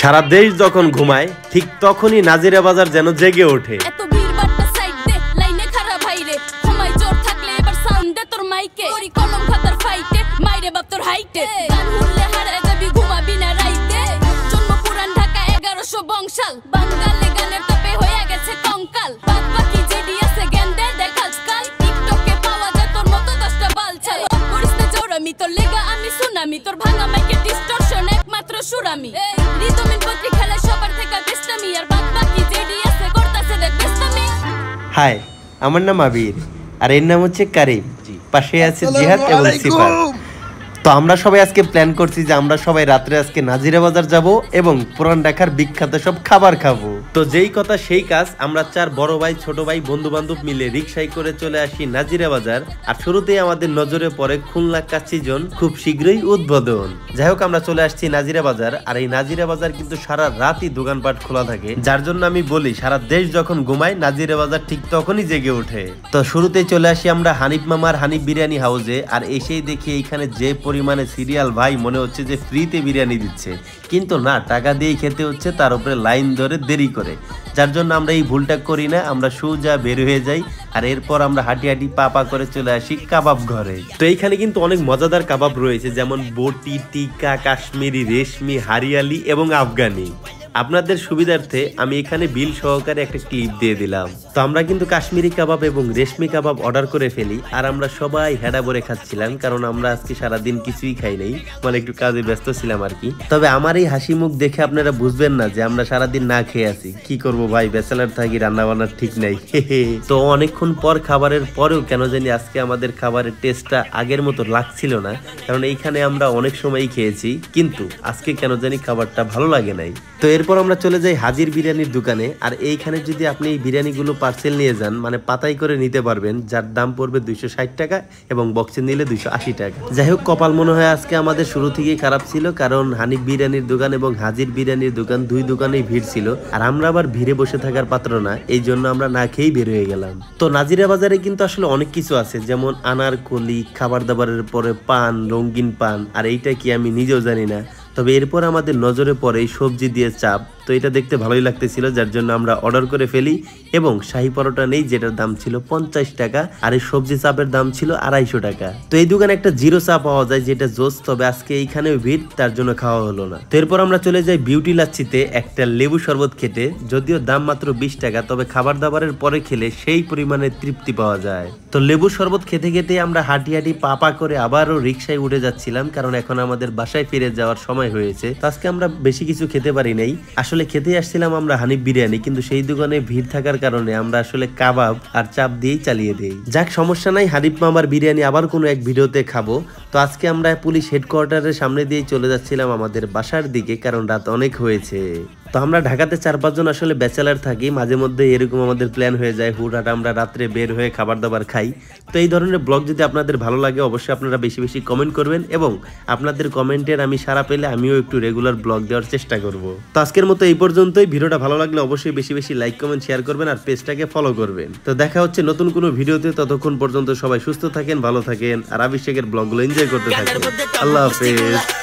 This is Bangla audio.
সারা দেশ যখন ঘুমায় ঠিক তখনই নাজিরা বাজার যেন জেগে ওঠে। এত ভিড় বাট্টা সাইড দে লাইনে খারাপ ভাইরে ঘুমাই জোর থাকলে এবার সাউন্ড দে তোর মাইকে করি কলম খাতার ফাইটে মাইরে বাপ তোর হাইটে গান হুললে হারা যাবি ঘুমাবি না রাইতে জন্ম পুরান ঢাকা 1100 বংশাল বাঙালি গানের তাপে হয়ে গেছে কঙ্কাল বাদ বাকি জেডি আছে গেন্দে দেখ আজকাল টিকটকে পাওয়া যায় তোর মতো 10টা বালছাল করিস না জোরামি তোর লেগা আমি সুনামি তোর ভাঙা মাইকে ডিস্টরশন একমাত্র সুরামি রিদমিন পত্রিকা খেলা সবার থেকে বেস্টামি আর বাদ বাকি জেডি আছে করতাছে দেখ বেস্টামি। হাই, আমার নাম আবির আর এর নাম হচ্ছে কারিম, পাশে আছে জিহাদ এবং সিফার। তো আমরা সবাই আজকে প্ল্যান করছি যে আমরা সবাই রাত্রে আজকে নাজিরা বাজার যাব এবং পুরান ঢাকার বিখ্যাত সব খাবার খাবো। তো যেই কথা সেই কাজ, আমরা 4 বড় ভাই ছোট ভাই বন্ধু বান্ধব মিলে রিকশায় করে চলে আসি নাজিরা বাজার। আর শুরুতেই আমাদের নজরে পড়ে খুলনা কাচিজন খুব শীঘ্রই উদ্বোধন। যাই হোক, আমরা চলে আসছি নাজিরা বাজার। আর এই নাজিরা বাজার কিন্তু সারা রাতই দোকানপাট খোলা থাকে, যার জন্য আমি বলি সারা দেশ যখন ঘুমায় নাজিরা বাজার ঠিক তখনই জেগে ওঠে। তো শুরুতেই চলে আসি আমরা হানিফ মামার হানিফ বিরিয়ানি হাউসে। আর এসেই দেখি এইখানে যে পরিমাণে সিরিয়াল, ভাই মনে হচ্ছে যে ফ্রিতে বিরিয়ানি দিচ্ছে, কিন্তু না, টাকা দিয়ে খেতে হচ্ছে, তার উপরে লাইন ধরে দেরি করে। যার জন্য আমরা এই ভুলটা করি না, আমরা সোজা বের হয়ে যাই। আর এরপর আমরা হাঁটি হাঁটি পা করে চলে আসি কাবাব ঘরে। তো এইখানে কিন্তু অনেক মজাদার কাবাব রয়েছে, যেমন বটি, টিক্কা, কাশ্মীরি, রেশমি, হারিয়ালি এবং আফগানি। আপনাদের সুবিধার্থে আমি এখানে বিল সহকারে একটা ক্লিপ দিয়ে দিলাম। তো আমরা কিন্তু কাশ্মীরি কাবাব এবং রেশমি কাবাব অর্ডার করে ফেলি। আর আমরা সবাই হেডা ভরে খাচ্ছিলাম, কারণ আমরা আজকে সারাদিন কিছুই খাই নাই, মানে একটু কাজে ব্যস্ত ছিলাম আর কি। তবে আমার এই হাসি মুখ দেখে আপনারা বুঝবেন না যে আমরা সারাদিন না খেয়ে আছি। কি করব ভাই, ব্যাচেলার থাকি, রান্না বান্নার ঠিক নাই। তো অনেকক্ষণ পর খাবারের পরেও কেন জানি আজকে আমাদের খাবারের টেস্টটা আগের মতো লাগছিল না, কারণ এইখানে আমরা অনেক সময়ই খেয়েছি, কিন্তু আজকে কেন জানি খাবারটা ভালো লাগে নাই। তো এরপর আমরা চলে যাই হাজির বিরিয়ানির দোকানে। আর এইখানে যদি আপনি এই বিরিয়ানিগুলো পার্সেল নিয়ে যান, মানে পাতাই করে নিতে পারবেন, যার দাম পড়বে 260 টাকা এবং বক্সে নিলে 280 টাকা। যাই হোক, কপাল মনে হয় আজকে আমাদের শুরু থেকেই খারাপ ছিল, কারণ হানিফ বিরিয়ানির দোকান এবং হাজির বিরিয়ানির দোকান দুই দোকানেই ভিড় ছিল। আর আমরা আবার ভিড়ে বসে থাকার পাত্র না, এই জন্য আমরা না খেয়েই বের হয়ে গেলাম। তো নাজিরা বাজারে কিন্তু আসলে অনেক কিছু আছে, যেমন আনারকলি, খাবার দাবারের পরে পান, রঙিন পান, আর এইটা কি আমি নিজেও জানি না। তবে এরপর আমাদের নজরে পড়ে সবজি দিয়ে চাপ। তো এটা দেখতে ভালোই লাগতেছিল, যার জন্য আমরা অর্ডার করে ফেলি এবং শাহী পরোটা নেই, যেটার দাম ছিল 50 টাকা, আর এই সবজি চাপের দাম ছিল 250 টাকা। তো এই দোকানে একটা জিরো চা পাওয়া যায়, যেটা জোস, তবে আজকে এইখানেও ভিড়, তার জন্য খাওয়া হলো না। তো এরপর আমরা চলে যাই বিউটি লাচ্ছিতে একটা লেবু শরবত খেতে, যদিও দাম মাত্র 20 টাকা, তবে খাবার দাবারের পরে খেলে সেই পরিমাণে তৃপ্তি পাওয়া যায়। তো লেবু শরবত খেতে খেতে আমরা হাঁটি হাঁটি পা করে আবারও রিক্সায় উঠে যাচ্ছিলাম, কারণ এখন আমাদের বাসায় ফিরে যাওয়ার সময় হয়েছে। আজকে আমরা বেশি কিছু খেতে পারি নাই, আসলে খেতে আসছিলাম আমরা হানিফ বিরিয়ানি, কিন্তু সেই দোকানে ভিড় থাকার কারণে আমরা আসলে কাবাব আর চাপ দিয়েই চালিয়ে দেই। যাক, সমস্যা নাই, হানিফ মামার বিরিয়ানি আবার কোনো এক ভিডিওতে খাবো। তো আজকে আমরা পুলিশ হেডকোয়ার্টারের সামনে দিয়ে চলে যাচ্ছিলাম আমাদের বাসার দিকে, কারণ রাত অনেক হয়েছে। তো আমরা ঢাকাতে 4-5 জন আসলে ব্যাচেলার থাকি, মাঝে মধ্যে এরকম আমাদের প্ল্যান হয়ে যায়, হুটহাট আমরা রাত্রে বের হয়ে খাবার দাবার খাই। তো এই ধরনের ব্লগ যদি আপনাদের ভালো লাগে, অবশ্যই আপনারা বেশি বেশি কমেন্ট করবেন, এবং আপনাদের কমেন্টের আমি সাড়া পেলে আমিও একটু রেগুলার ব্লগ দেওয়ার চেষ্টা করব। তো আজকের মতো এই পর্যন্তই। ভিডিওটা ভালো লাগলে অবশ্যই বেশি বেশি লাইক, কমেন্ট, শেয়ার করবেন আর পেজটাকে ফলো করবেন। তো দেখা হচ্ছে নতুন কোনো ভিডিওতে, ততক্ষণ পর্যন্ত সবাই সুস্থ থাকেন, ভালো থাকেন আর অভিষেকের ব্লগগুলো এনজয় করতে থাকেন। আল্লাহ হাফেজ।